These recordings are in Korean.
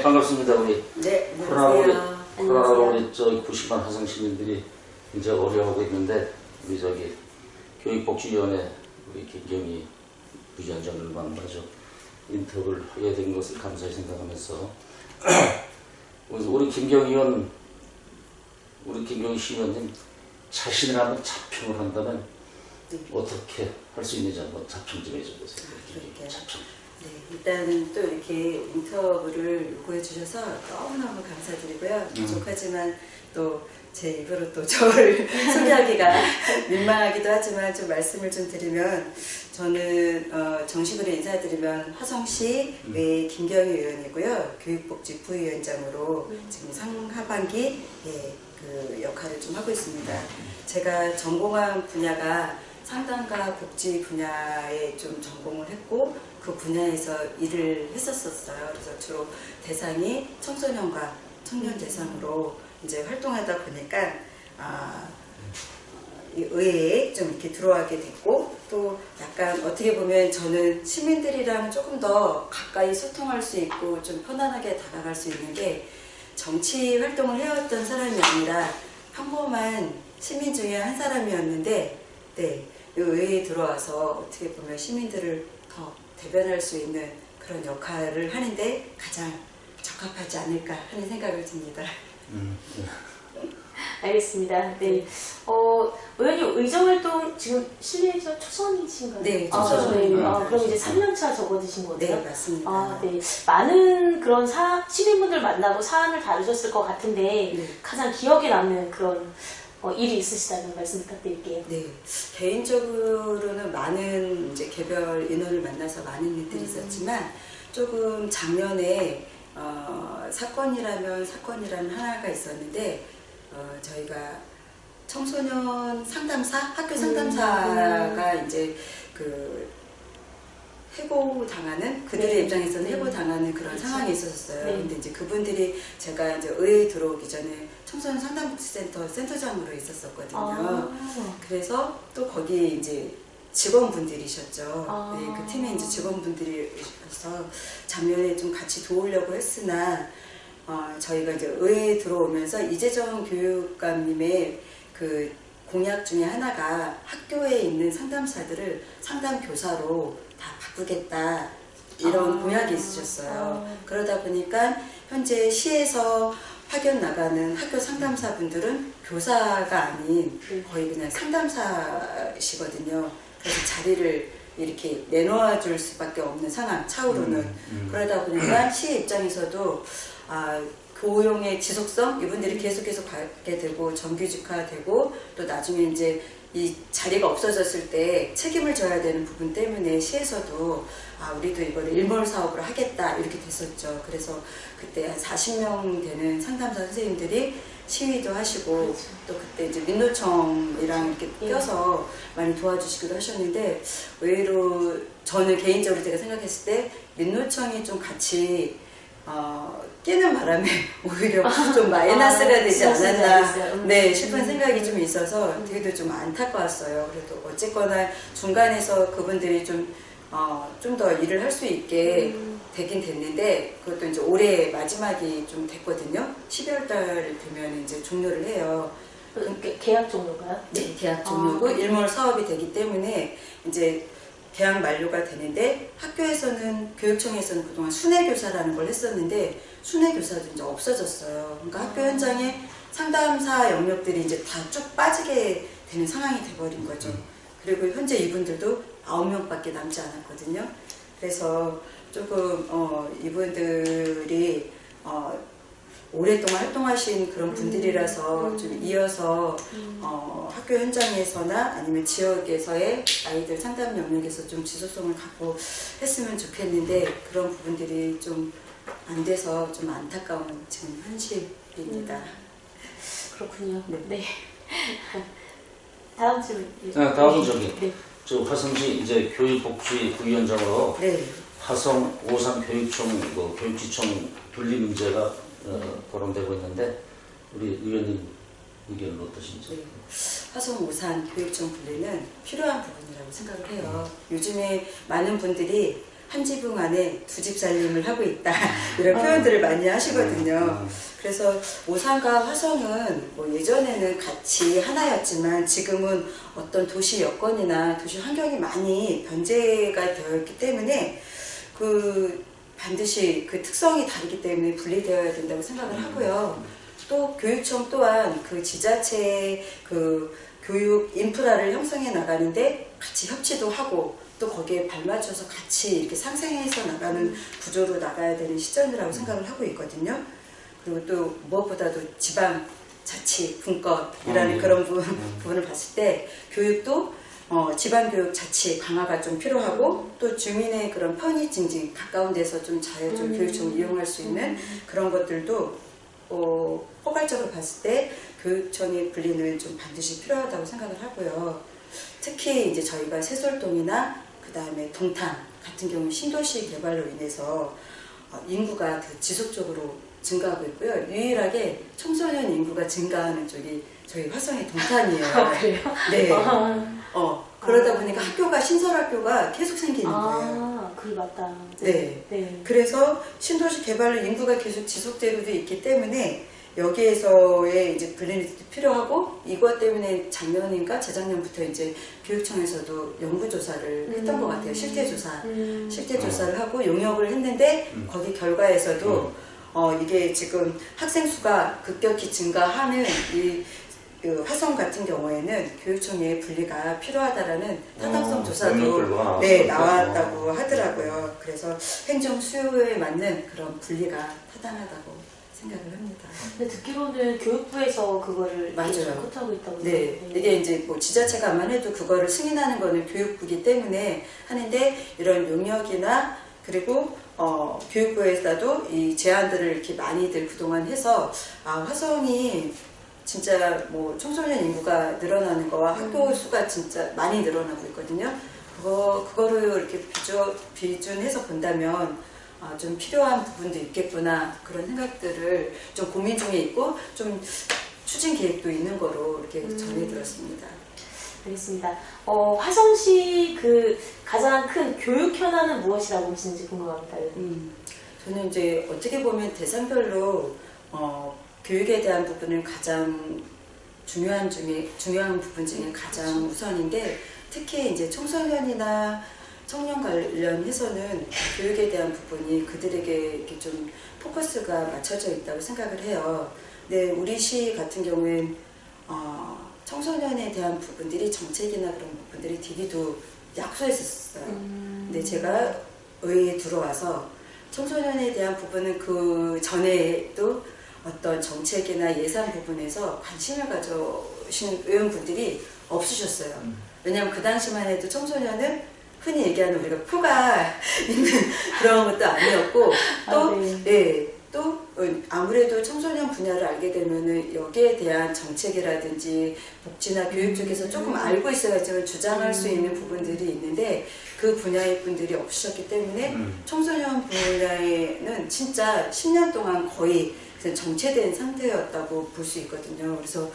반갑습니다. 우리 네, 코로나로 우리 저 90만 화성 시민들이 굉장히 어려워하고 있는데 우리 저기 교육복지위원회 우리 김경희 부위원장을 만나서 인터뷰를 하게 된 것을 감사히 생각하면서 우리 김경희 의원, 우리 김경희 시의원님 자신을 한번 자평을 한다면 어떻게 할 수 있는지 한번 자평 좀 해줘보세요. 자평. 네, 일단은 또 이렇게 인터뷰를 요구해 주셔서 너무너무 감사드리고요. 부족하지만 또 제 입으로 또 저를 소개하기가 민망하기도 하지만 좀 말씀을 좀 드리면 저는 정식으로 인사드리면 화성시 외 김경희 의원이고요. 교육복지 부위원장으로 지금 상하반기 그 역할을 좀 하고 있습니다. 제가 전공한 분야가 상담과 복지 분야에 좀 전공을 했고 그 분야에서 일을 했었어요. 그래서 주로 대상이 청소년과 청년 대상으로 이제 활동하다 보니까 이 의회에 좀 이렇게 들어가게 됐고 또 약간 어떻게 보면 저는 시민들이랑 조금 더 가까이 소통할 수 있고 좀 편안하게 다가갈 수 있는 게 정치 활동을 해왔던 사람이 아니라 평범한 시민 중에 한 사람이었는데 네, 이 의회에 들어와서 어떻게 보면 시민들을 더 대변할 수 있는 그런 역할을 하는데 가장 적합하지 않을까 하는 생각을 듭니다. 알겠습니다. 네. 의원님 의정활동 지금 실내에서 초선이신가요? 네, 초선. 그럼 이제 3년차 접어드신 거네요? 네, 맞습니다. 네. 많은 그런 시민분들 만나고 사안을 다루셨을 것 같은데 가장 기억에 남는 그런 일이 있으시다면 말씀 부탁드릴게요. 네, 개인적으로는 많은 이제 개별 인원을 만나서 많은 일들이 있었지만 조금 작년에 사건이라는 하나가 있었는데 저희가 청소년 상담사, 학교 상담사가 이제 그 해고당하는 그들의 입장에서는 해고당하는 그런 상황이 있었어요. 근데 이제 그분들이 제가 이제 의회에 들어오기 전에 청소년 상담복지센터 센터장으로 있었었거든요. 그래서 또 거기 이제 직원분들이셨죠. 네, 그 팀에 이제 직원분들이셔서 작년에 좀 같이 도우려고 했으나 저희가 이제 의회에 들어오면서 이재정 교육감님의 그 공약 중에 하나가 학교에 있는 상담사들을 상담교사로 다 바꾸겠다 이런 공약이 있으셨어요. 그러다 보니까 현재 시에서 파견 나가는 학교 상담사분들은 교사가 아닌 거의 그냥 상담사시거든요. 그래서 자리를 이렇게 내놓아 줄 수밖에 없는 상황, 차후로는. 그러다 보니까 시의 입장에서도 고용의 지속성, 이분들이 계속해서 가게 되고 정규직화되고 또 나중에 이제 이 자리가 없어졌을 때 책임을 져야 되는 부분 때문에 시에서도 우리도 이걸 일몰 사업으로 하겠다 이렇게 됐었죠. 그래서 그때 한 40명 되는 상담사 선생님들이 시위도 하시고 또 그때 이제 민노총이랑 이렇게 껴서 많이 도와주시기도 하셨는데 의외로 저는 개인적으로 제가 생각했을 때 민노총이 좀 같이 끼는 바람에 오히려 좀 마이너스가 되지 않았나 싶은 생각이 좀 있어서 되게 좀 안타까웠어요. 그래도 어쨌거나 중간에서 그분들이 좀 더 일을 할 수 있게 되긴 됐는데 그것도 이제 올해 마지막이 좀 됐거든요. 12월 달 되면 이제 종료를 해요. 계약 종료가요? 네, 계약 종료고 일몰 사업이 되기 때문에 이제 계약 만료가 되는데 학교에서는 교육청에서는 그동안 순회교사라는 걸 했었는데 순회교사도 이제 없어졌어요. 그러니까 학교 현장에 상담사 영역들이 이제 다 쭉 빠지게 되는 상황이 돼버린 거죠. 그리고 현재 이분들도 9명밖에 남지 않았거든요. 그래서 조금 이분들이 오랫동안 활동하신 그런 분들이라서 좀 이어서 학교 현장에서나 아니면 지역에서의 아이들 상담 영역에서 좀 지속성을 갖고 했으면 좋겠는데 그런 부분들이 좀 안 돼서 좀 안타까운 지금 현실입니다. 그렇군요. 네. 다음 질문. 다음은 저 화성시 이제 교육복지 부위원장으로 화성 오산 교육청 교육지청 분리 문제가 거론되고 있는데 우리 의원님 의견은 어떠신지? 화성 오산 교육청 분리는 필요한 부분이라고 생각을 해요. 요즘에 많은 분들이 한 지붕 안에 두 집 살림을 하고 있다 이런 표현들을 많이 하시거든요. 그래서 오산과 화성은 뭐 예전에는 같이 하나였지만 지금은 어떤 도시 여건이나 도시 환경이 많이 변제가 되어 있기 때문에 그 반드시 그 특성이 다르기 때문에 분리되어야 된다고 생각을 하고요. 또 교육청 또한 그 지자체의 그 교육 인프라를 형성해 나가는데 같이 협치도 하고 또 거기에 발맞춰서 같이 이렇게 상생해서 나가는 구조로 나가야 되는 시점이라고 생각을 하고 있거든요. 그리고 또 무엇보다도 지방 자치 분권이라는 그런 부분을 봤을 때 교육도 지방교육 자치 강화가 좀 필요하고 또 주민의 그런 편의 증진 가까운 데서 좀 잘 좀 교육청을 이용할 수 있는 그런 것들도 포괄적으로 봤을 때 교육청의 분리는 좀 반드시 필요하다고 생각을 하고요. 특히 이제 저희가 세솔동이나 그 다음에 동탄 같은 경우 신도시 개발로 인해서 인구가 지속적으로 증가하고 있고요. 유일하게 청소년 인구가 증가하는 쪽이 저희 화성의 동탄이에요. 그래요? 네. 그러다 보니까 학교가 신설학교가 계속 생기는 거예요. 그 맞다. 네. 네. 그래서 신도시 개발로 인구가 계속 지속되고 있기 때문에 여기에서의 이제 분리는 필요하고 이것 때문에 작년인가 재작년부터 이제 교육청에서도 연구조사를 했던 것 같아요. 실태조사를 하고 용역을 했는데 거기 결과에서도 이게 지금 학생 수가 급격히 증가하는 그 화성 같은 경우에는 교육청의 분리가 필요하다라는 타당성 조사도 나왔다고 하더라고요. 그래서 행정 수요에 맞는 그런 분리가 타당하다고 생각을 합니다. 근데 듣기로는 교육부에서 그거를 맞아요. 코트하고 있다고. 네, 이게 이제 뭐 지자체가만 해도 그거를 승인하는 거는 교육부이기 때문에 하는데 이런 용역이나 그리고 교육부에서도 이 제안들을 이렇게 많이들 그동안 해서 화성이 진짜 뭐 청소년 인구가 늘어나는 거와 학교 수가 진짜 많이 늘어나고 있거든요. 그거를 이렇게 비준해서 본다면 좀 필요한 부분도 있겠구나 그런 생각들을 좀 고민 중에 있고 좀 추진 계획도 있는 거로 이렇게 전해 들었습니다. 알겠습니다. 화성시 그 가장 큰 교육 현안은 무엇이라고 보시는지 궁금합니다. 저는 이제 어떻게 보면 대상별로 교육에 대한 부분을 가장 중요한 부분 중에 가장 우선인데 특히 이제 청소년이나 청년 관련해서는 교육에 대한 부분이 그들에게 이렇게 좀 포커스가 맞춰져 있다고 생각을 해요. 네, 우리 시 같은 경우엔 청소년에 대한 부분들이 정책이나 그런 부분들이 되게도 약소했었어요. 근데 제가 의회에 들어와서 청소년에 대한 부분은 그 전에도 어떤 정책이나 예산 부분에서 관심을 가져오신 의원분들이 없으셨어요. 왜냐하면 그 당시만 해도 청소년은 흔히 얘기하는 우리가 표가 있는 그런 것도 아니었고 또 아무래도 청소년 분야를 알게 되면은 여기에 대한 정책이라든지 복지나 교육 쪽에서 조금 알고 있어야지만 주장할 수 있는 부분들이 있는데 그 분야의 분들이 없으셨기 때문에 청소년 분야에는 진짜 10년 동안 거의 정체된 상태였다고 볼 수 있거든요. 그래서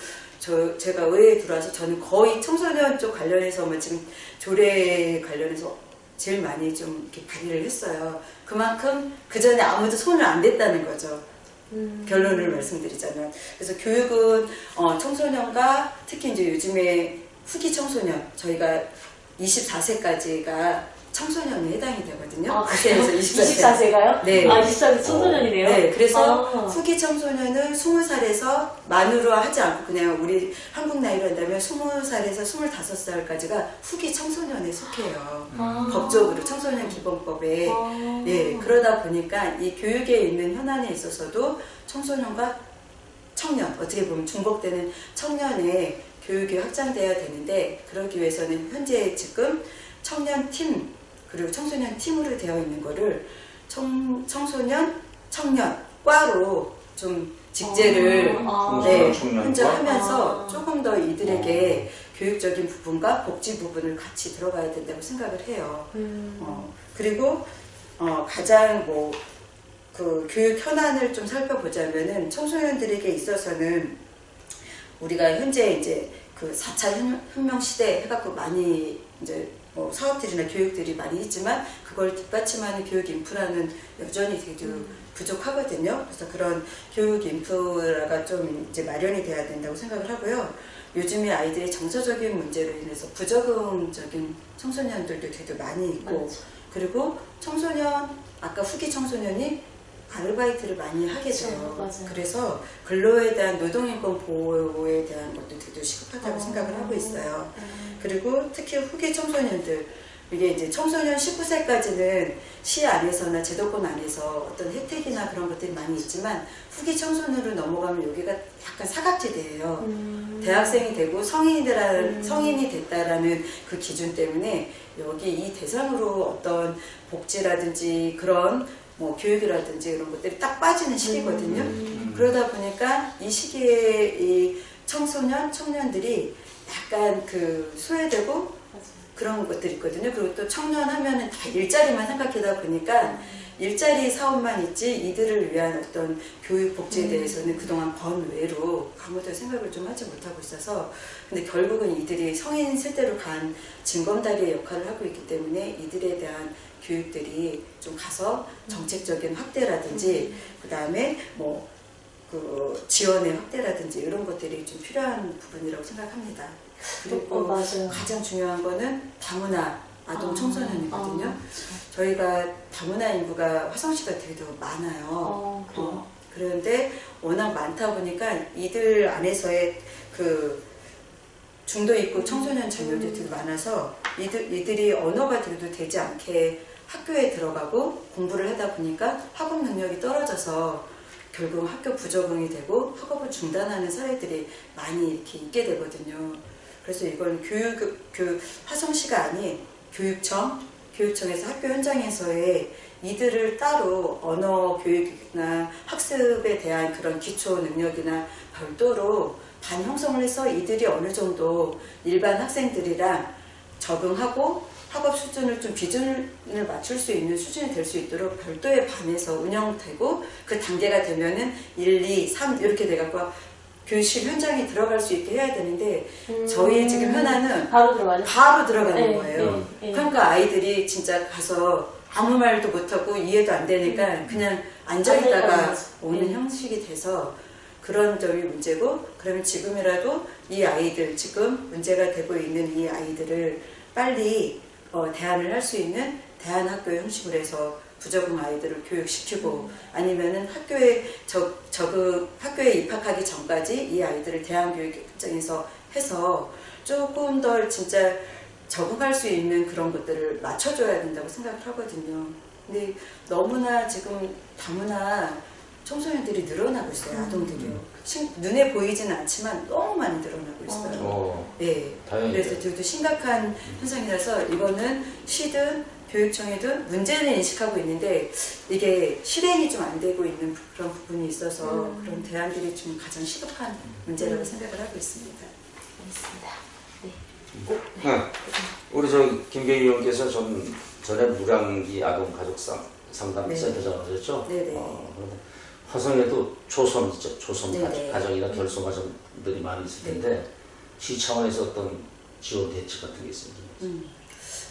제가 의회에 들어와서 저는 거의 청소년 쪽 관련해서만 지금 조례 관련해서 제일 많이 좀 이렇게 발의를 했어요. 그만큼 그 전에 아무도 손을 안 댔다는 거죠. 결론을 말씀드리자면. 그래서 교육은 청소년과 특히 이제 요즘에 후기 청소년, 저희가 24세까지가 청소년에 해당이 되거든요. 24세가요? 네. 24세 청소년이네요. 네, 그래서 후기 청소년은 20살에서 만으로 하지 않고 그냥 우리 한국 나이로 한다면 20살에서 25살까지가 후기 청소년에 속해요. 법적으로 청소년 기본법에. 네, 그러다 보니까 이 교육에 있는 현안에 있어서도 청소년과 청년, 어떻게 보면 중복되는 청년의 교육이 확장돼야 되는데 그러기 위해서는 현재 지금 청년팀 그리고 청소년 팀으로 되어 있는 거를 청소년, 청년, 과로 좀 직제를 혼자하면서 조금 더 이들에게 교육적인 부분과 복지 부분을 같이 들어가야 된다고 생각을 해요. 그리고 가장 그 교육 현안을 좀 살펴보자면은 청소년들에게 있어서는 우리가 현재 이제 그 4차 혁명 시대 해갖고 많이 이제 뭐 사업들이나 교육들이 많이 있지만 그걸 뒷받침하는 교육 인프라는 여전히 되게 부족하거든요. 그래서 그런 교육 인프라가 좀 이제 마련이 돼야 된다고 생각을 하고요. 요즘에 아이들이 정서적인 문제로 인해서 부적응적인 청소년들도 되게 많이 있고, 맞아. 그리고 청소년, 아까 후기 청소년이 아르바이트를 많이 하게 돼요. 맞아요. 그래서 근로에 대한 노동인권 보호에 대한 것도 되게 시급하다고 생각을 하고 있어요. 그리고 특히 후기 청소년들, 이게 이제 청소년 19세까지는 시 안에서나 제도권 안에서 어떤 혜택이나 그런 것들이 많이 있지만 후기 청소년으로 넘어가면 여기가 약간 사각지대예요. 대학생이 되고 성인이 됐다라는 그 기준 때문에 여기 이 대상으로 어떤 복지라든지 그런 뭐 교육이라든지 이런 것들이 딱 빠지는 시기거든요. 그러다 보니까 이 시기에 이 청년들이 약간 그 소외되고 그런 것들이 있거든요. 그리고 또 청년 하면은 다 일자리만 생각하다 보니까 일자리 사업만 있지 이들을 위한 어떤 교육 복지에 대해서는 그동안 번외로 아무도 생각을 좀 하지 못하고 있어서, 근데 결국은 이들이 성인 세대로 간 징검다리의 역할을 하고 있기 때문에 이들에 대한 교육들이 좀 가서 정책적인 확대라든지 그 다음에 뭐 그 지원의 확대라든지 이런 것들이 좀 필요한 부분이라고 생각합니다. 그리고 맞아요. 가장 중요한 거는 다문화 아동 청소년이거든요. 저희가 다문화 인구가 화성시가 되게 많아요. 그런데 워낙 많다 보니까 이들 안에서의 그 중도 있고 청소년 자녀들이 되게 많아서 이들이 언어가 되지 않게 학교에 들어가고 공부를 하다 보니까 학업 능력이 떨어져서 결국 학교 부적응이 되고 학업을 중단하는 사례들이 많이 이렇게 있게 되거든요. 그래서 이건 화성시가 아닌 교육청에서 학교 현장에서의 이들을 따로 언어 교육이나 학습에 대한 그런 기초 능력이나 별도로 반 형성을 해서 이들이 어느 정도 일반 학생들이랑 적응하고 학업 수준을 좀 기준을 맞출 수 있는 수준이 될 수 있도록 별도의 반에서 운영되고 그 단계가 되면은 1, 2, 3 이렇게 돼갖고 교실 현장에 들어갈 수 있게 해야 되는데 저희 지금 현안은 바로 들어가는 거예요. 그러니까 아이들이 진짜 가서 아무 말도 못하고 이해도 안 되니까 그냥 앉아있다가 오는 형식이 돼서 그런 점이 문제고, 그러면 지금이라도 이 아이들, 지금 문제가 되고 있는 이 아이들을 빨리 대안을 할 수 있는 대안학교 형식으로 해서 부적응 아이들을 교육시키고, 아니면은 학교에 입학하기 전까지 이 아이들을 대안교육 현장에서 해서 조금 더 진짜 적응할 수 있는 그런 것들을 맞춰줘야 된다고 생각을 하거든요. 근데 너무나 지금 다문화 청소년들이 늘어나고 있어요. 아동들이요. 눈에 보이지는 않지만 너무 많이 늘어나고 있어요. 네. 그래서 되게 심각한 현상이라서 이거는 시든 교육청이든 문제는 인식하고 있는데 이게 실행이 좀 안 되고 있는 그런 부분이 있어서 그런 대안들이 좀 가장 시급한 문제라고 생각을 하고 있습니다. 알겠습니다. 우리 김경희 의원께서 전에 무량기 아동 가족 상담센터장을 하셨죠? 네네. 화성에도 조선 있죠. 조선 네네. 가정이나 결손 가정들이 많이 있을 텐데 시 차원에서 어떤 지원 대책 같은 게 있습니다.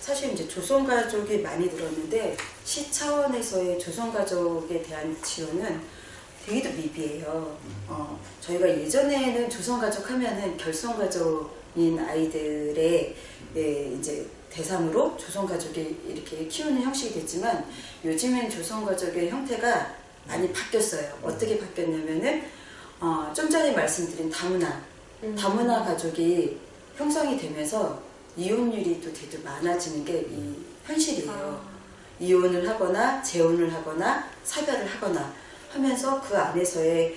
사실 이제 조선가족이 많이 늘었는데 시 차원에서의 조선가족에 대한 지원은 되게 미비해요. 저희가 예전에는 조선가족 하면은 결손가족인 아이들의 이제 대상으로 조선가족이 이렇게 키우는 형식이 됐지만 요즘엔 조선가족의 형태가 많이 바뀌었어요. 어떻게 바뀌었냐면은 좀 전에 말씀드린 다문화 가족이 형성이 되면서 이혼율이 또 되게 많아지는 게 이 현실이에요. 이혼을 하거나 재혼을 하거나 사별을 하거나 하면서 그 안에서의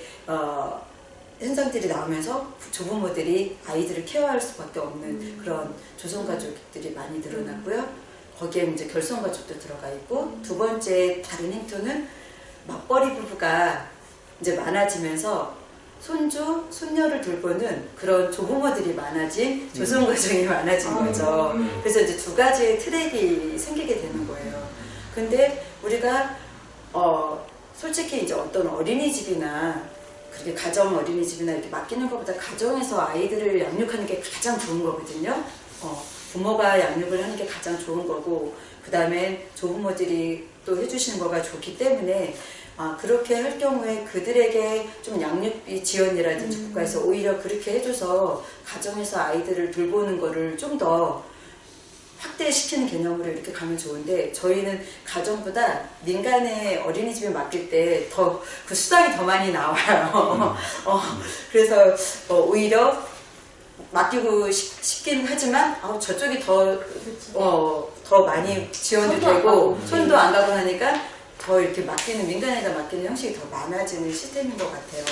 현상들이 나오면서 조부모들이 아이들을 케어할 수밖에 없는 그런 조선가족들이 많이 늘어났고요. 거기에 이제 결손가족도 들어가 있고, 두 번째 다른 행토는 맞벌이 부부가 이제 많아지면서 손주, 손녀를 돌보는 그런 조부모들이 많아진 조선가정이 많아진 거죠. 그래서 이제 두 가지의 트랙이 생기게 되는 거예요. 근데 우리가 솔직히 이제 어떤 어린이집이나 그렇게 가정 어린이집이나 이렇게 맡기는 것보다 가정에서 아이들을 양육하는 게 가장 좋은 거거든요. 부모가 양육을 하는 게 가장 좋은 거고 그 다음에 조부모들이 또 해주시는 거가 좋기 때문에 그렇게 할 경우에 그들에게 좀 양육비 지원이라든지 국가에서 오히려 그렇게 해줘서 가정에서 아이들을 돌보는 거를 좀 더 확대시키는 개념으로 이렇게 가면 좋은데 저희는 가정보다 민간의 어린이집에 맡길 때 더 그 수당이 더 많이 나와요. 그래서 오히려 맡기고 싶긴 하지만 저쪽이 더 많이 지원이 되고 손도 안 가고 하니까 더 이렇게 민간에다 맡기는 형식이 더 많아지는 시스템인 것 같아요.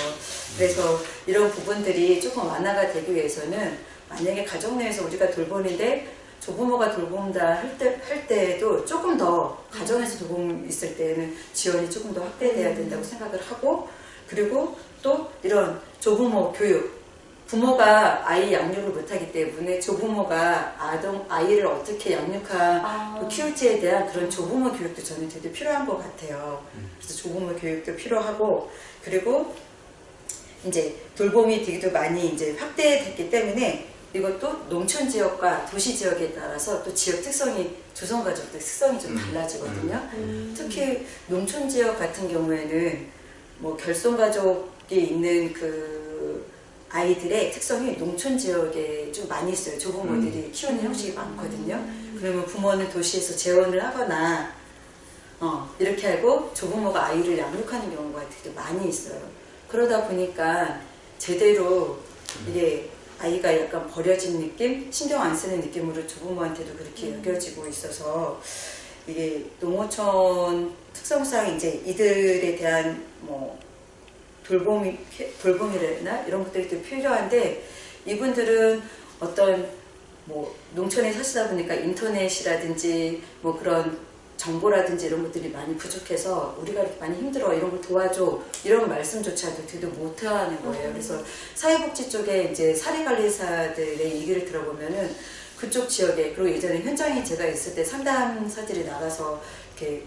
그래서 이런 부분들이 조금 완화가 되기 위해서는 만약에 가정 내에서 우리가 돌보는데 조부모가 돌본다 할 때에도 조금 더 가정에서 돌봄 있을 때는 지원이 조금 더 확대돼야 된다고 생각을 하고 그리고 또 이런 조부모 교육 부모가 아이 양육을 못하기 때문에 조부모가 아이를 어떻게 양육하고 키울지에 대한 그런 조부모 교육도 저는 되게 필요한 것 같아요. 그래서 조부모 교육도 필요하고 그리고 이제 돌봄이 되게 많이 이제 확대됐기 때문에 이것도 농촌 지역과 도시 지역에 따라서 또 지역 특성이 조성가족들 특성이 좀 달라지거든요. 특히 농촌 지역 같은 경우에는 뭐 결손가족이 있는 그 아이들의 특성이 농촌 지역에 좀 많이 있어요. 조부모들이 키우는 형식이 많거든요. 그러면 부모는 도시에서 재혼을 하거나 이렇게 하고 조부모가 아이를 양육하는 경우가 되게 많이 있어요. 그러다 보니까 제대로 이게 아이가 약간 버려진 느낌, 신경 안 쓰는 느낌으로 조부모한테도 그렇게 여겨지고 있어서 이게 농어촌 특성상 이제 이들에 대한 뭐 돌봄이나 이런 것들이 또 필요한데 이분들은 어떤 뭐 농촌에 사시다 보니까 인터넷이라든지 뭐 그런 정보라든지 이런 것들이 많이 부족해서 우리가 이렇게 많이 힘들어 이런 걸 도와줘 이런 말씀조차도 되도 못하는 거예요. 그래서 사회복지 쪽에 이제 사례관리사들의 얘기를 들어보면은 그쪽 지역에 그리고 예전에 현장에 제가 있을 때 상담사들이 나가서 이렇게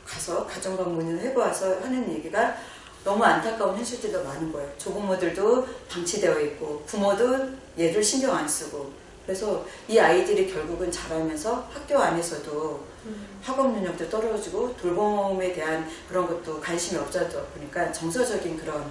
가서 가정방문을 해보아서 하는 얘기가 너무 안타까운 현실들도 많은 거예요. 조부모들도 방치되어 있고 부모도 얘를 신경 안 쓰고 그래서 이 아이들이 결국은 자라면서 학교 안에서도 학업 능력도 떨어지고 돌봄에 대한 그런 것도 관심이 없다 보니까 정서적인 그런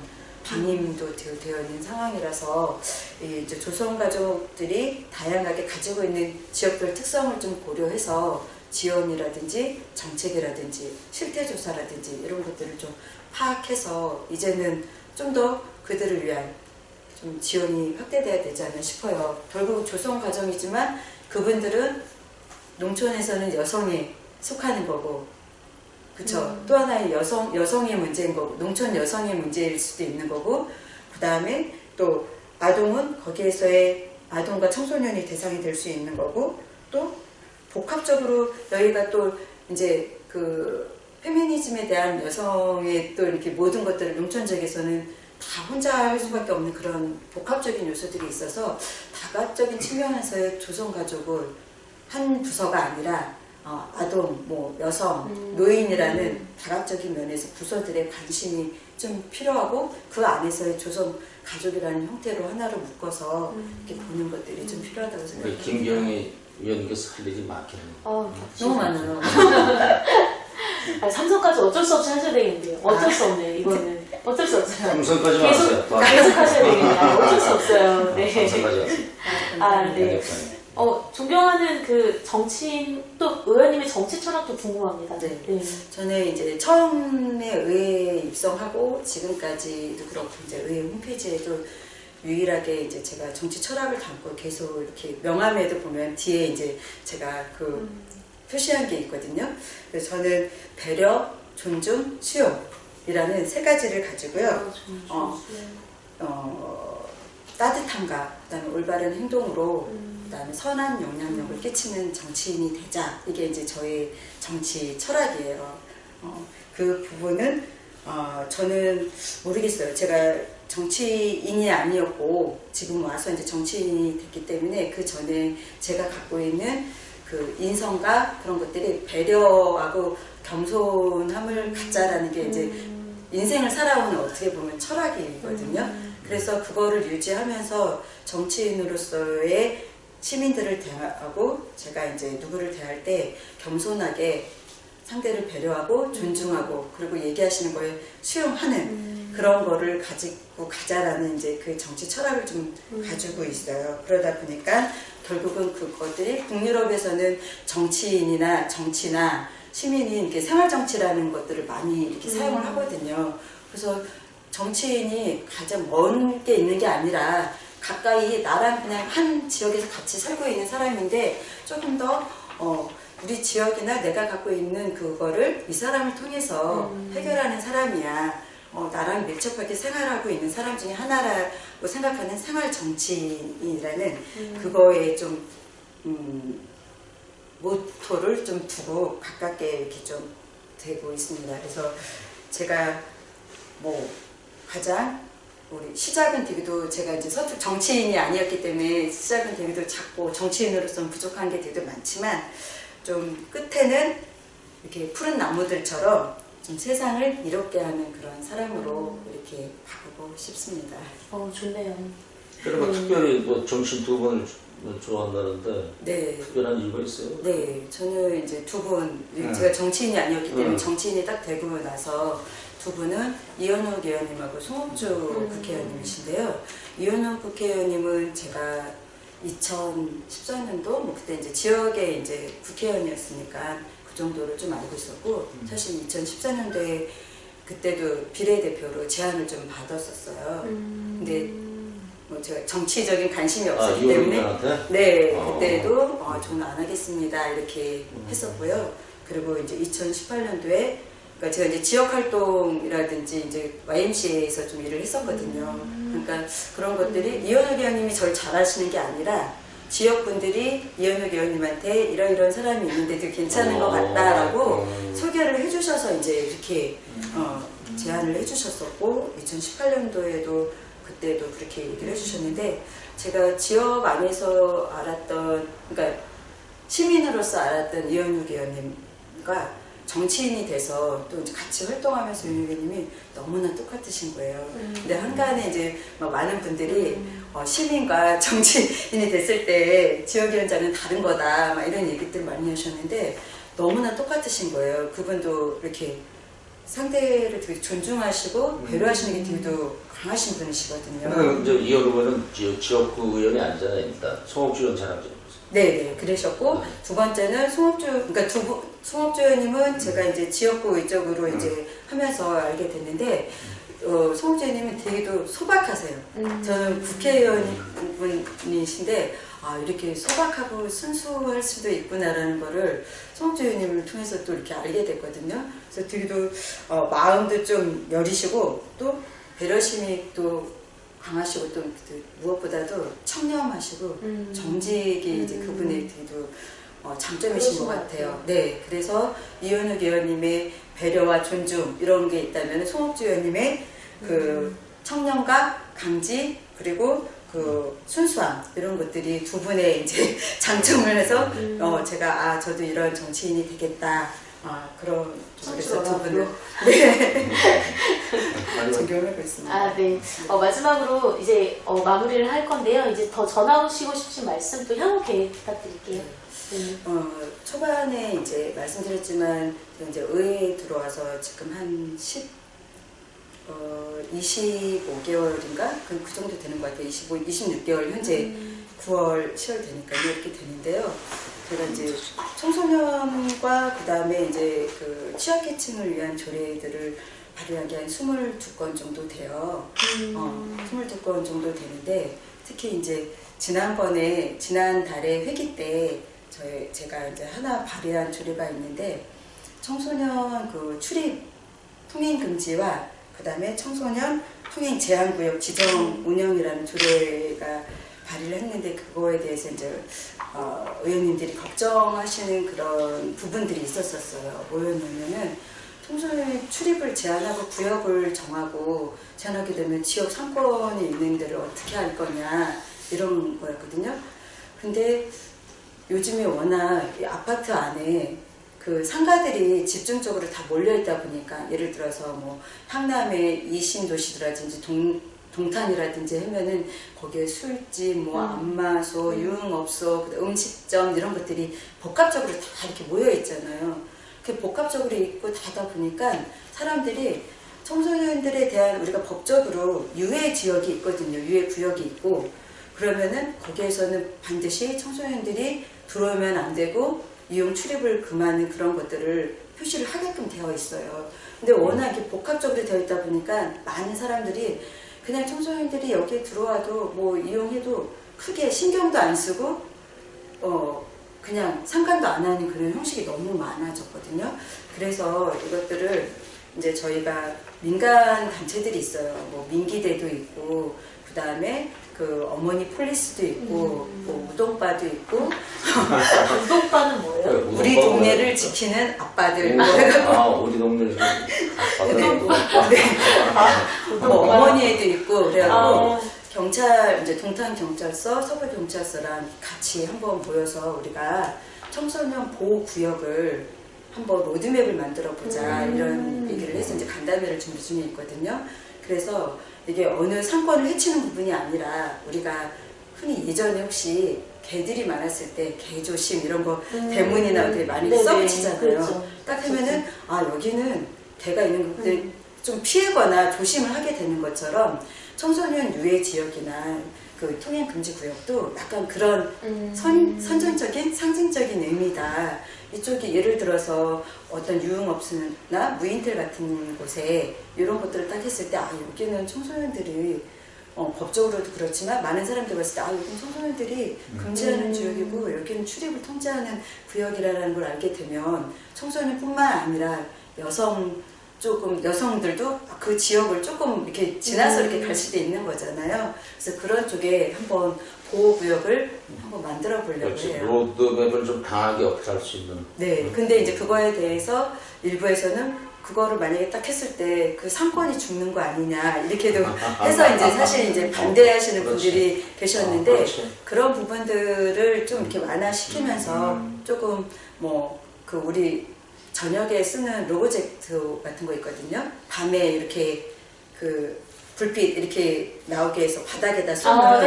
방임도 되어 있는 상황이라서 이제 조성가족들이 다양하게 가지고 있는 지역별 특성을 좀 고려해서 지원이라든지 정책이라든지 실태조사라든지 이런 것들을 좀 파악해서 이제는 좀 더 그들을 위한 좀 지원이 확대돼야 되지 않나 싶어요. 결국 조성 과정이지만 그분들은 농촌에서는 여성에 속하는 거고, 그쵸? 또 하나의 여성의 문제인 거고, 농촌 여성의 문제일 수도 있는 거고, 그 다음에 또 아동은 거기에서의 아동과 청소년이 대상이 될 수 있는 거고, 또 복합적으로 여기가 또 이제 그 페미니즘에 대한 여성의 또 이렇게 모든 것들을 농촌 지역에서는 다 혼자 할 수밖에 없는 그런 복합적인 요소들이 있어서 다각적인 측면에서의 조성가족을 한 부서가 아니라 아동, 뭐 여성, 노인이라는 다각적인 면에서 부서들의 관심이 좀 필요하고 그 안에서의 조성가족이라는 형태로 하나로 묶어서 이렇게 보는 것들이 좀 필요하다고 생각합니다. 김경희 위원님께서 할 일이 많겠네요. 너무 많아요. 삼성까지 어쩔 수 없이 하셔야 되겠는데요. 어쩔 수 없네요, 이거는. 어쩔 수 없어요. 삼성까지 계속 하셔야 되겠네요. 어쩔 수 없어요. 네. 삼성까지 왔어요. 네. 존경하는 그 정치인, 또 의원님의 정치 철학도 궁금합니다. 네. 네. 저는 이제 처음에 의회에 입성하고 지금까지도 그렇고 이제 의회 홈페이지에도 유일하게 이제 제가 정치 철학을 담고 계속 이렇게 명함에도 보면 뒤에 이제 제가 그 표시한 게 있거든요. 그래서 저는 배려, 존중, 수용이라는 세 가지를 가지고요. 따뜻함과 그다음에 올바른 행동으로 그다음에 선한 영향력을 끼치는 정치인이 되자. 이게 이제 저의 정치 철학이에요. 그 부분은 저는 모르겠어요. 제가 정치인이 아니었고 지금 와서 이제 정치인이 됐기 때문에 그 전에 제가 갖고 있는 그 인성과 그런 것들이 배려하고 겸손함을 갖자라는 게 이제 인생을 살아오는 어떻게 보면 철학이거든요. 그래서 그거를 유지하면서 정치인으로서의 시민들을 대하고 제가 이제 누구를 대할 때 겸손하게 상대를 배려하고 존중하고 그리고 얘기하시는 거에 수용하는 그런 거를 가지고 가자라는 이제 그 정치 철학을 좀 가지고 있어요. 그러다 보니까 결국은 그것들이 북유럽에서는 정치인이나 정치나 시민이 이렇게 생활정치라는 것들을 많이 이렇게 사용을 하거든요. 그래서 정치인이 가장 먼 게 있는 게 아니라 가까이 나랑 그냥 한 지역에서 같이 살고 있는 사람인데 조금 더 우리 지역이나 내가 갖고 있는 그거를 이 사람을 통해서 해결하는 사람이야. 나랑 밀접하게 생활하고 있는 사람 중에 하나라고 생각하는 생활 정치인이라는 그거에 좀 모토를 좀 두고 가깝게 이렇게 좀 되고 있습니다. 그래서 제가 뭐 가장 우리 시작은 되게도 제가 이제 서툴 정치인이 아니었기 때문에 시작은 되게도 작고 정치인으로서는 부족한 게 되게 많지만 좀 끝에는 이렇게 푸른 나무들처럼 좀 세상을 이롭게 하는 그런 사람으로 이렇게 바꾸고 싶습니다. 좋네요. 그러면 특별히 뭐 정치인 두 분을 좋아한다는데 네. 특별한 이유가 있어요? 네, 저는 이제 두 분, 제가 정치인이 아니었기 때문에 정치인이 딱 되고 나서 두 분은 이현욱 의원님하고 송옥주 국회의원님이신데요. 이현욱 국회의원님은 제가 2014년도 뭐 그때 이제 지역에 이제 국회의원이었으니까 그 정도로 좀 알고 있었고 사실 2014년도에 그때도 비례대표로 제안을 좀 받았었어요. 근데 뭐 제가 정치적인 관심이 없었기 때문에 네 그때도 저는 안 하겠습니다 이렇게 했었고요. 그리고 이제 2018년도에 그러니까 제가 이제 지역 활동이라든지 이제 YMCA에서 좀 일을 했었거든요. 그러니까 그런 것들이 이현욱 의원님이 저를 잘하시는 게 아니라 지역 분들이 이현욱 의원님한테 이런 사람이 있는데 되게 괜찮은 것 같다라고 소개를 해주셔서 이제 이렇게 제안을 해주셨었고 2018년도에도 그때도 그렇게 얘기를 해주셨는데 제가 지역 안에서 알았던 그러니까 시민으로서 알았던 이현욱 의원님과 정치인이 돼서 또 이제 같이 활동하면서 이현욱 의원님이 너무나 똑같으신 거예요. 근데 한간에 이제 많은 분들이 시민과 정치인이 됐을 때 지역위원장은 다른 거다 막 이런 얘기들 많이 하셨는데 너무나 똑같으신 거예요. 그분도 이렇게 상대를 되게 존중하시고 배려하시는 게 되게도 강하신 분이시거든요. 근데 이제 이현욱 의원은 지역구 의원이 아니잖아요. 일단 송옥주 의원 잘 알죠. 네네 그러셨고 두 번째는 송옥주 그러니까 송옥주 의원님은 제가 이제 지역구 이쪽으로 이제 하면서 알게 됐는데 송옥주 의원님은 되게도 소박하세요. 저는 국회의원분이신데 이렇게 소박하고 순수할 수도 있구나라는 거를 송옥주 의원님을 통해서 또 이렇게 알게 됐거든요. 그래서 되게도 마음도 좀 여리시고 또 배려심이 또 강하시고 또 무엇보다도 청렴하시고 정직이 이제 그분의 되게도 장점이신 것 같아요. 네, 그래서 이현욱 의원님의 배려와 존중 이런 게 있다면 송옥주 의원님의 그 청렴과 강지 그리고 그 순수함 이런 것들이 두 분의 이제 장점을 해서 제가 저도 이런 정치인이 되겠다. 그런 그래서 두 분을 존경을 하고 있습니다. 네. 마지막으로 이제 마무리를 할 건데요. 이제 더 전하시고 싶으신 말씀 또 향후 계획 부탁드릴게요. 초반에 이제 말씀드렸지만 이제 의회에 들어와서 지금 한 25개월인가? 그 정도 되는 것 같아요. 26개월 현재 9월, 10월 되니까 이렇게 되는데요. 제가 이제 청소년과 그 다음에 이제 그 취약계층을 위한 조례들을 발의한 게 한 22건 정도 돼요. 22건 정도 되는데 특히 이제 지난 달에 회기 때 제가 이제 하나 발의한 조례가 있는데 청소년 그 출입 통행 금지와 그 다음에 청소년 통행 제한구역 지정 운영이라는 조례가 발의를 했는데 그거에 대해서 이제 의원님들이 걱정하시는 그런 부분들이 있었어요. 뭐였냐면은 청소년 출입을 제한하고 구역을 정하고 제한하게 되면 지역 상권이 있는 데를 어떻게 할 거냐 이런 거였거든요. 근데 요즘에 워낙 이 아파트 안에 그 상가들이 집중적으로 다 몰려있다 보니까 예를 들어서 뭐 향남의 2신도시라든지 동탄이라든지 하면은 거기에 술집, 뭐 안마소, 유흥업소, 음식점 이런 것들이 복합적으로 다 이렇게 모여 있잖아요. 그 복합적으로 있고 다다 보니까 사람들이 청소년들에 대한 우리가 법적으로 유해 지역이 있거든요. 유해 구역이 있고 그러면은 거기에서는 반드시 청소년들이 들어오면 안 되고 이용 출입을 금하는 그런 것들을 표시를 하게끔 되어 있어요. 근데 워낙 이렇게 복합적으로 되어 있다 보니까 많은 사람들이 그냥 청소년들이 여기에 들어와도 뭐 이용해도 크게 신경도 안 쓰고 그냥 상관도 안 하는 그런 형식이 너무 많아졌거든요. 그래서 이것들을 이제 저희가 민간 단체들이 있어요. 뭐 민기대도 있고 그 다음에 그 어머니 폴리스도 있고 뭐 우동바도 있고 우동바는 뭐예요? 우리 동네를 지키는 아빠들 우리 동네를 지키는 뭐 어머니 애도 있고 그래갖고 경찰 이제 동탄 경찰서, 서부 경찰서랑 같이 한번 모여서 우리가 청소년 보호 구역을 한번 로드맵을 만들어 보자 이런 얘기를 해서 이제 간담회를 준비 중에 있거든요. 그래서 이게 어느 상권을 해치는 부분이 아니라 우리가 흔히 예전에 혹시 개들이 많았을 때 개조심 이런 거 대문이나 어디 많이 써붙이잖아요. 그렇죠. 딱 하면은 여기는 개가 있는 곳들 좀 피하거나 조심을 하게 되는 것처럼 청소년 유해 지역이나 그 통행 금지 구역도 약간 그런 선정적인 상징적인 의미다. 이쪽이 예를 들어서 어떤 유흥업소나 무인텔 같은 곳에 이런 것들을 딱 했을 때 여기는 청소년들이 법적으로도 그렇지만 많은 사람들이 봤을 때 여기는 청소년들이 금지하는 지역이고 여기는 출입을 통제하는 구역이라는 걸 알게 되면 청소년뿐만 아니라 여성들도 그 지역을 조금 이렇게 지나서 이렇게 갈 수도 있는 거잖아요. 그래서 그런 쪽에 한번 보호구역을 한번 만들어 보려고 해요. 로드맵을 좀 강하게 어필할 수 있는. 네. 근데 이제 그거에 대해서 일부에서는 그거를 만약에 딱 했을 때 그 상권이 죽는 거 아니냐 이렇게도 해서 이제 사실 이제 반대하시는 분들이 계셨는데 그런 부분들을 좀 이렇게 완화시키면서 조금 뭐 그 우리 저녁에 쓰는 로보젝트 같은 거 있거든요. 밤에 이렇게 그 불빛 이렇게 나오게 해서 바닥에다 쏘는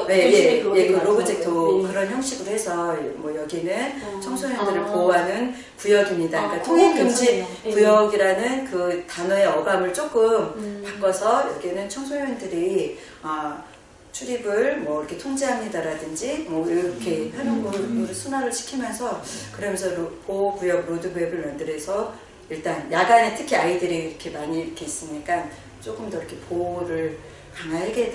그 로보젝트 그런 형식으로 해서 뭐 여기는 청소년들을 보호하는 구역입니다. 그러니까 통행금지 구역이라는 그 단어의 어감을 조금 바꿔서 여기는 청소년들이 출입을 뭐 이렇게 통제합니다라든지 뭐 이렇게 하는 걸로 순화를 시키면서 그러면서 보호구역 로드맵을 만들어서 일단 야간에 특히 아이들이 이렇게 많이 이렇게 있으니까 조금 더 이렇게 보호를 강하게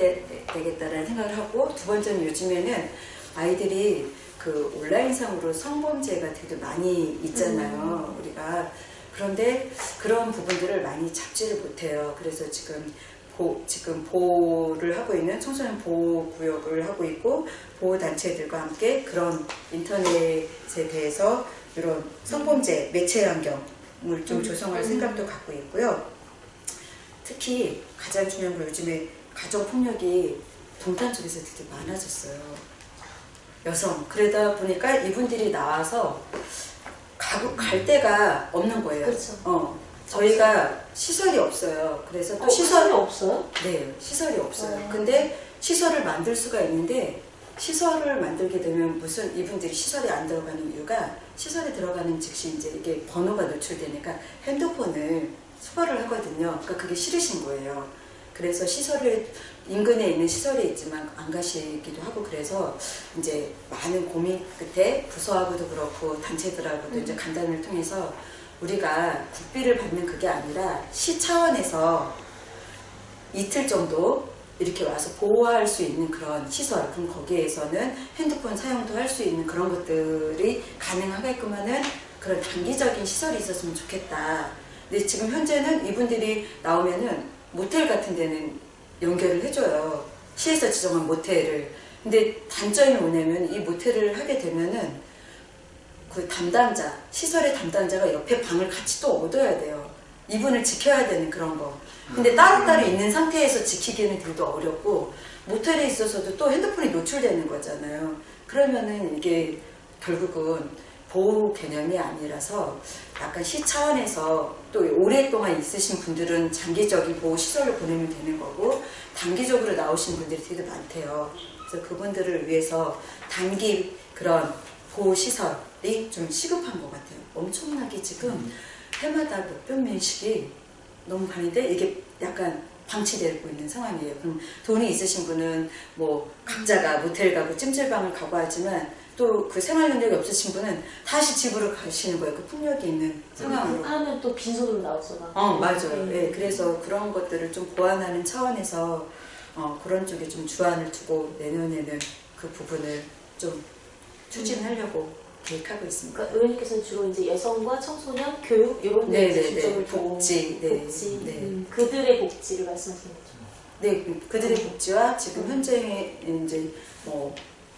되겠다라는 생각을 하고 두 번째는 요즘에는 아이들이 그 온라인상으로 성범죄가 되게 많이 있잖아요. 우리가 그런데 그런 부분들을 많이 잡지를 못해요. 그래서 지금 보호를 하고 있는 청소년 보호구역을 하고 있고 보호단체들과 함께 그런 인터넷에 대해서 이런 성범죄 매체 환경을 좀 조성할 생각도 갖고 있고요. 특히 가장 중요한 건 요즘에 가정폭력이 동탄 쪽에서 되게 많아졌어요. 여성. 그러다 보니까 이분들이 나와서 갈 데가 없는 거예요. 그렇죠. 저희가 시설이 없어요. 그래서 또 시설이 없어요? 네, 시설이 없어요. 근데 시설을 만들 수가 있는데 시설을 만들게 되면 무슨 이분들이 시설에 안 들어가는 이유가 시설에 들어가는 즉시 이제 이게 번호가 노출되니까 핸드폰을 수거를 하거든요. 그러니까 그게 싫으신 거예요. 그래서 시설을 인근에 있는 시설이 있지만 안 가시기도 하고 그래서 이제 많은 고민 끝에 부서하고도 그렇고 단체들하고도 이제 간담회를 통해서 우리가 국비를 받는 그게 아니라 시 차원에서 이틀 정도 이렇게 와서 보호할 수 있는 그런 시설, 그럼 거기에서는 핸드폰 사용도 할 수 있는 그런 것들이 가능하게끔 하는 그런 단기적인 시설이 있었으면 좋겠다. 근데 지금 현재는 이분들이 나오면은 모텔 같은 데는 연결을 해줘요. 시에서 지정한 모텔을. 근데 단점이 뭐냐면 이 모텔을 하게 되면은 그 담당자, 시설의 담당자가 옆에 방을 같이 또 얻어야 돼요. 이분을 지켜야 되는 그런 거. 근데 따로따로 있는 상태에서 지키기는 되게 어렵고 모텔에 있어서도 또 핸드폰이 노출되는 거잖아요. 그러면은 이게 결국은 보호 개념이 아니라서 약간 시 차원에서 또 오랫동안 있으신 분들은 장기적인 보호 시설로 보내면 되는 거고 단기적으로 나오신 분들이 되게 많대요. 그래서 그분들을 위해서 단기 그런 보호 시설이 좀 시급한 것 같아요. 엄청나게 지금 해마다 몇백 명씩이 너무 많은데 이게 약간 방치되고 있는 상황이에요. 그럼 돈이 있으신 분은 뭐 각자가 모텔 가고 찜질방을 가고 하지만 또 그 생활 능력이 없으신 분은 다시 집으로 가시는 거예요. 그 폭력이 있는 상황으로. 하면 또 빈손으로 나오잖아. 맞아요. 네, 그래서 그런 것들을 좀 보완하는 차원에서 그런 쪽에 좀 주안을 두고 내년에는 그 부분을 좀 추진하려고 계획하고 있습니다. 그러니까 의원님께서는 주로 이제 여성과 청소년 교육 이런 데 중점을 두고 복지, 복지, 네. 그들의 복지를 말씀하시는 거죠. 네, 그들의 복지와 지금 현재 이제 뭐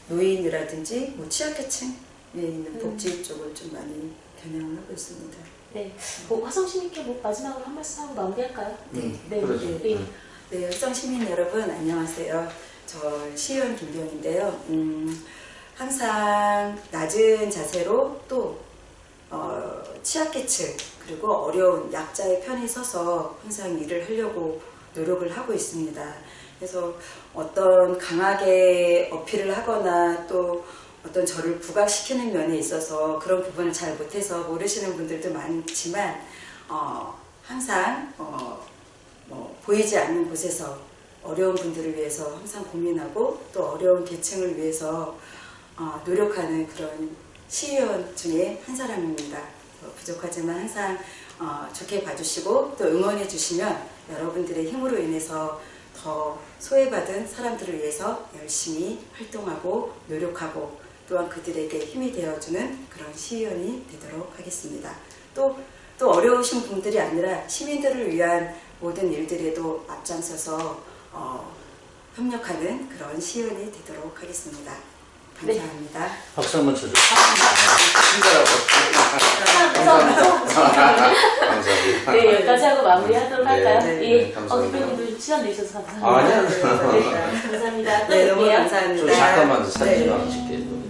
노인이라든지 뭐 취약계층에 있는 복지 쪽을 좀 많이 겨냥을 하고 있습니다. 네, 뭐 화성시민께 뭐 마지막으로 한 말씀 하고 마무리할까요? 그러죠. 네, 흑성 시민 여러분 안녕하세요. 저 시의원 김병인데요. 항상 낮은 자세로 또 취약계층 그리고 어려운 약자의 편에 서서 항상 일을 하려고 노력을 하고 있습니다. 그래서 어떤 강하게 어필을 하거나 또 어떤 저를 부각시키는 면에 있어서 그런 부분을 잘 못해서 모르시는 분들도 많지만 항상 뭐 보이지 않는 곳에서 어려운 분들을 위해서 항상 고민하고 또 어려운 계층을 위해서 노력하는 그런 시의원 중에 한 사람입니다. 부족하지만 항상 좋게 봐주시고 또 응원해 주시면 여러분들의 힘으로 인해서 더 소외받은 사람들을 위해서 열심히 활동하고 노력하고 또한 그들에게 힘이 되어주는 그런 시의원이 되도록 하겠습니다. 또 어려우신 분들이 아니라 시민들을 위한 모든 일들에도 앞장서서 협력하는 그런 시의원이 되도록 하겠습니다. 감사합니다. 박수 한번 쳐줘. 감사합니다. 감사합니다. 네, 여기까지 하고 마무리하도록 할까요? 네, 예, 감사합니다. 대표님들 시간 내주셔서 감사합니다. 아니야. 감사합니다. 또 네, 너무 뵐게요. 감사합니다. 저 잠깐만 사진 네. 좀 찍게.